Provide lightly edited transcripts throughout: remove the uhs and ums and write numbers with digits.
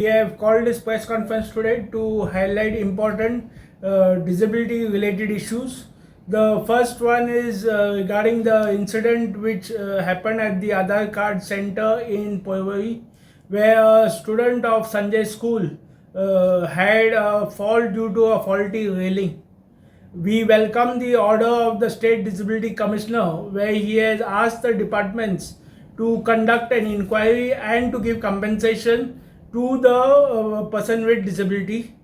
We have called this press conference today to highlight important disability related issues. The first one is regarding the incident which happened at the Aadhaar Card Center in Powai, where a student of Sanjay School had a fall due to a faulty railing. We welcome the order of the State Disability Commissioner, where he has asked the departments to conduct an inquiry and to give compensation to the person with disability.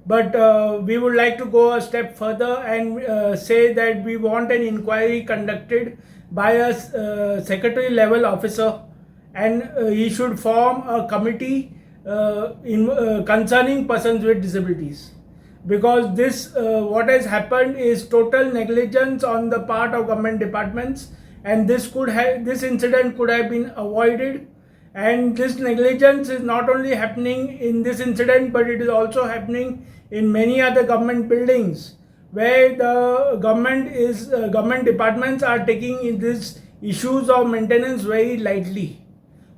But we would like to go a step further and say that we want an inquiry conducted by a secretary level officer, and he should form a committee concerning persons with disabilities, because this what has happened is total negligence on the part of government departments, and this incident could have been avoided. And this negligence is not only happening in this incident, but it is also happening in many other government buildings, where the government departments are taking these issues of maintenance very lightly.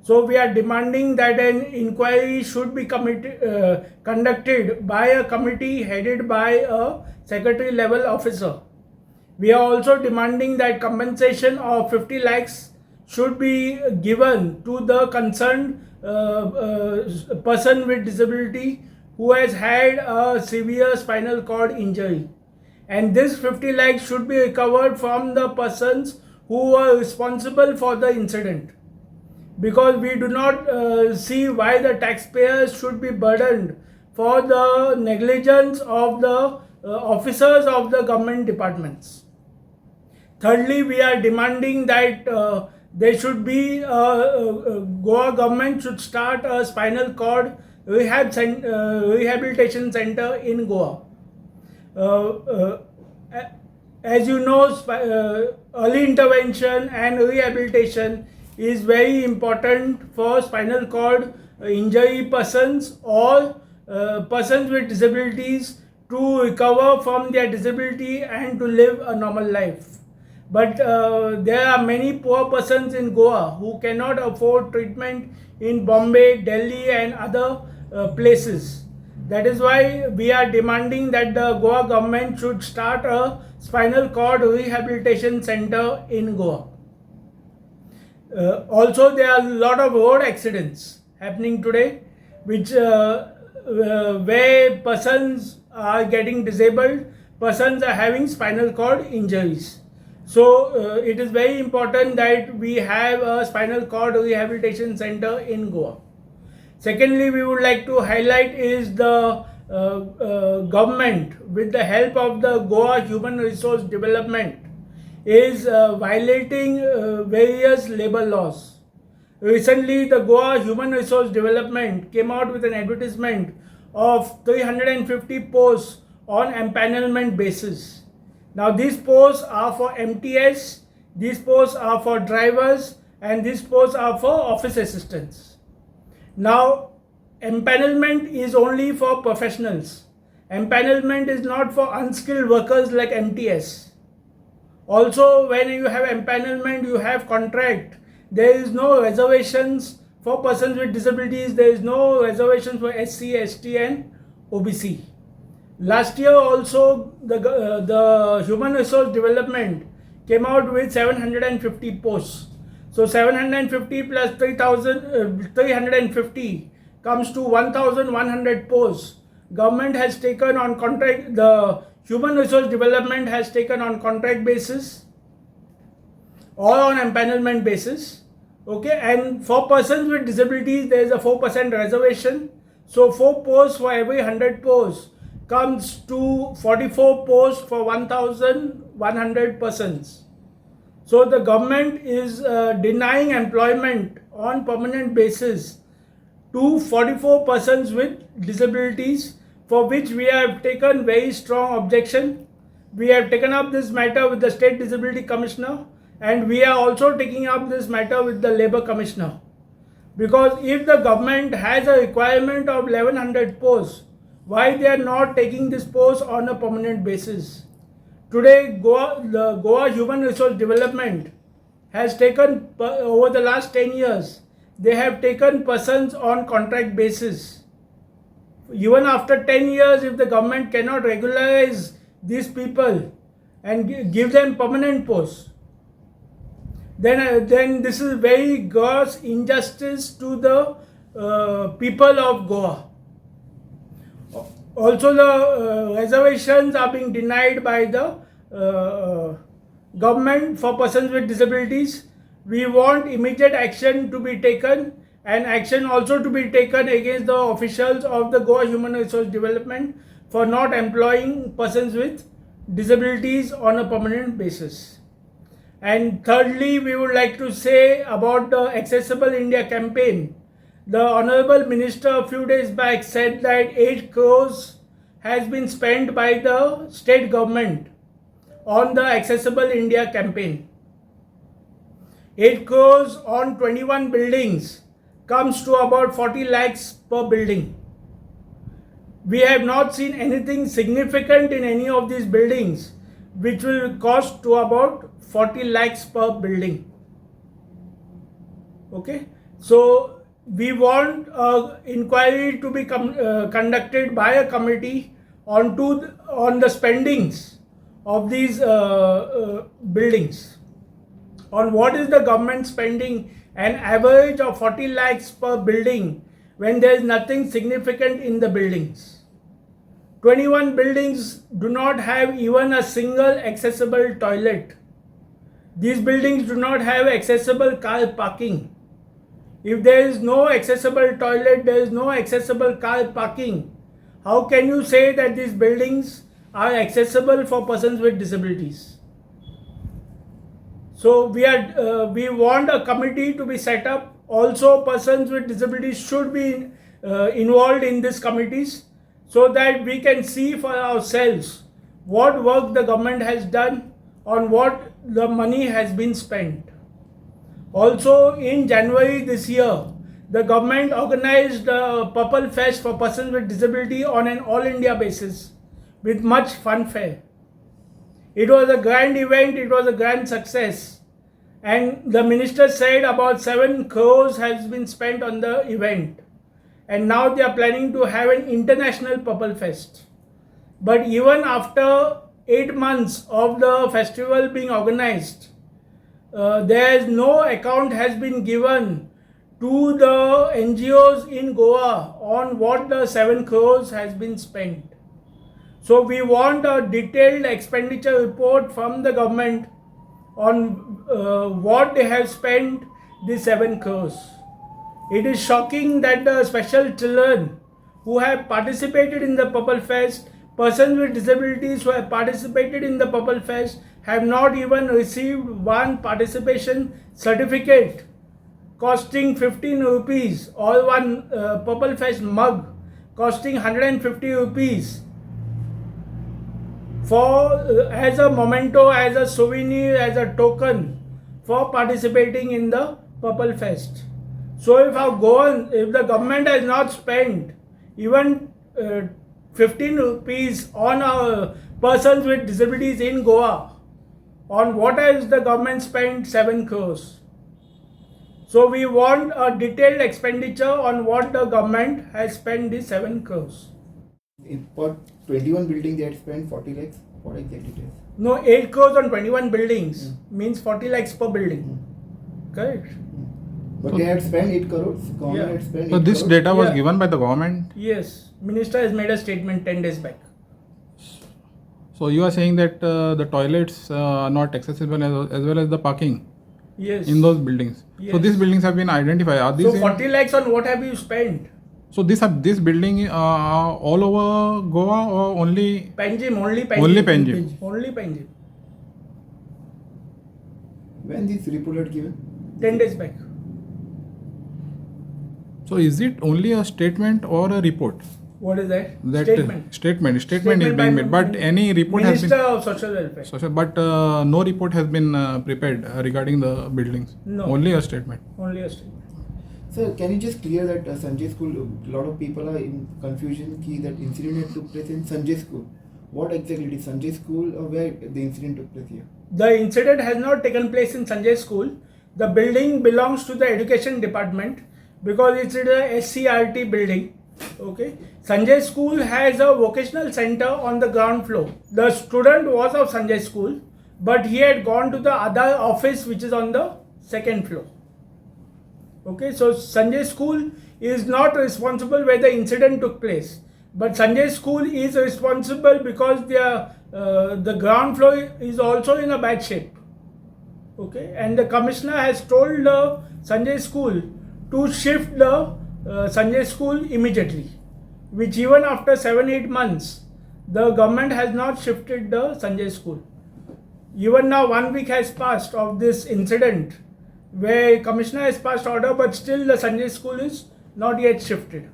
So we are demanding that an inquiry should be conducted by a committee headed by a secretary level officer. We are also demanding that compensation of 50 lakhs should be given to the concerned person with disability who has had a severe spinal cord injury. And this 50 lakhs should be recovered from the persons who were responsible for the incident, because we do not see why the taxpayers should be burdened for the negligence of the officers of the government departments. Thirdly, we are demanding that there should be Goa government should start a spinal cord rehabilitation center in Goa. As you know, early intervention and rehabilitation is very important for spinal cord injury persons or persons with disabilities to recover from their disability and to live a normal life. But there are many poor persons in Goa who cannot afford treatment in Bombay, Delhi and other places. That is why we are demanding that the Goa government should start a spinal cord rehabilitation center in Goa. Also, there are a lot of road accidents happening today, which where persons are getting disabled, persons are having spinal cord injuries. So it is very important that we have a spinal cord rehabilitation center in Goa. Secondly, we would like to highlight is the government, with the help of the Goa Human Resource Development, is violating various labor laws. Recently, the Goa Human Resource Development came out with an advertisement of 350 posts on empanelment basis. Now these posts are for MTS, these posts are for drivers, and these posts are for office assistants. Now empanelment is only for professionals. Empanelment is not for unskilled workers like MTS. Also, when you have empanelment, you have contract. There is no reservations for persons with disabilities. There is no reservations for SC, ST and OBC. Last year also, the Human Resource Development came out with 750 posts. So 750 plus 350 comes to 1,100 posts. Government has taken on contract, the Human Resource Development has taken on contract basis or on empanelment basis. Okay, and for persons with disabilities, there is a 4% reservation. So 4 posts for every 100 posts comes to 44 posts for 1,100 persons. So the government is denying employment on permanent basis to 44 persons with disabilities, for which we have taken very strong objection. We have taken up this matter with the State Disability Commissioner, and we are also taking up this matter with the Labour Commissioner. Because if the government has a requirement of 1,100 posts, why they are not taking this post on a permanent basis? Today, the Goa Human Resource Development has taken, over the last 10 years, they have taken persons on contract basis. Even after 10 years, if the government cannot regularize these people and give them permanent posts, then this is very gross injustice to the people of Goa. Also, the reservations are being denied by the government for persons with disabilities. We want immediate action to be taken, and action also to be taken against the officials of the Goa Human Resource Development for not employing persons with disabilities on a permanent basis. And thirdly, we would like to say about the Accessible India campaign. The Honorable Minister a few days back said that 8 crores has been spent by the state government on the Accessible India campaign. 8 crores on 21 buildings comes to about 40 lakhs per building. We have not seen anything significant in any of these buildings which will cost to about 40 lakhs per building. Okay, so we want inquiry to be conducted by a committee on the spendings of these buildings, on what is the government spending an average of 40 lakhs per building when there is nothing significant in the buildings. 21 buildings do not have even a single accessible toilet. These buildings do not have accessible car parking. If there is no accessible toilet, there is no accessible car parking. How can you say that these buildings are accessible for persons with disabilities? So we want a committee to be set up. Also, persons with disabilities should be involved in these committees so that we can see for ourselves what work the government has done, on what the money has been spent. Also, in January this year, the government organized a Purple Fest for persons with disability on an all India basis with much fanfare. It was a grand event, it was a grand success, and the minister said about 7 crores has been spent on the event, and now they are planning to have an international Purple Fest. But even after 8 months of the festival being organized, there is no account has been given to the NGOs in Goa on what the 7 crores has been spent. So we want a detailed expenditure report from the government on what they have spent the 7 crores. It is shocking that the special children who have participated in the Purple Fest, persons with disabilities who have participated in the Purple Fest, have not even received one participation certificate costing 15 rupees, or one Purple Fest mug costing 150 rupees for as a memento, as a souvenir, as a token for participating in the Purple Fest. So if the government has not spent even 15 rupees on persons with disabilities in Goa, on what has the government spent 7 crores? So we want a detailed expenditure on what the government has spent the 7 crores. For 21 buildings, they had spent 40 lakhs. What exactly it is? No, 8 crores on 21 buildings means 40 lakhs per building. Correct. But So- they had spent 8 crores. Government Yeah. had spent So 8 this crores. data was Yeah. given by the government. Yes, Minister has made a statement 10 days back. So you are saying that the toilets are not accessible as well as the parking Yes. in those buildings. So Yes. these buildings have been identified. Are these So 40 lakhs on what have you spent? so this building all over Goa or only? Panjim, only Panjim. Only Panjim. Only Panjim. When this report had given? 10 days back. So is it only a statement or a report? What is that? That Statement. statement is Statement being by made, but any report Minister has of Social Welfare. been but no report has been prepared regarding the buildings. No. Only a statement. Only a statement. Sir, can you just clear that Sanjay School, a lot of people are in confusion ki that incident took place in Sanjay School. What exactly it is Sanjay School or where the incident took place here? The incident has not taken place in Sanjay School. The building belongs to the Education Department because it's a SCRT building. Okay, Sanjay School has a vocational center on the ground floor. The student was of Sanjay School, but he had gone to the other office which is on the second floor. Okay, so Sanjay School is not responsible where the incident took place, but Sanjay School is responsible because the ground floor is also in a bad shape. Okay, and the commissioner has told the Sanjay School to shift the Sanjay School immediately, which even after 7-8 months, the government has not shifted the Sanjay School. Even now 1 week has passed of this incident where commissioner has passed order, but still the Sanjay School is not yet shifted.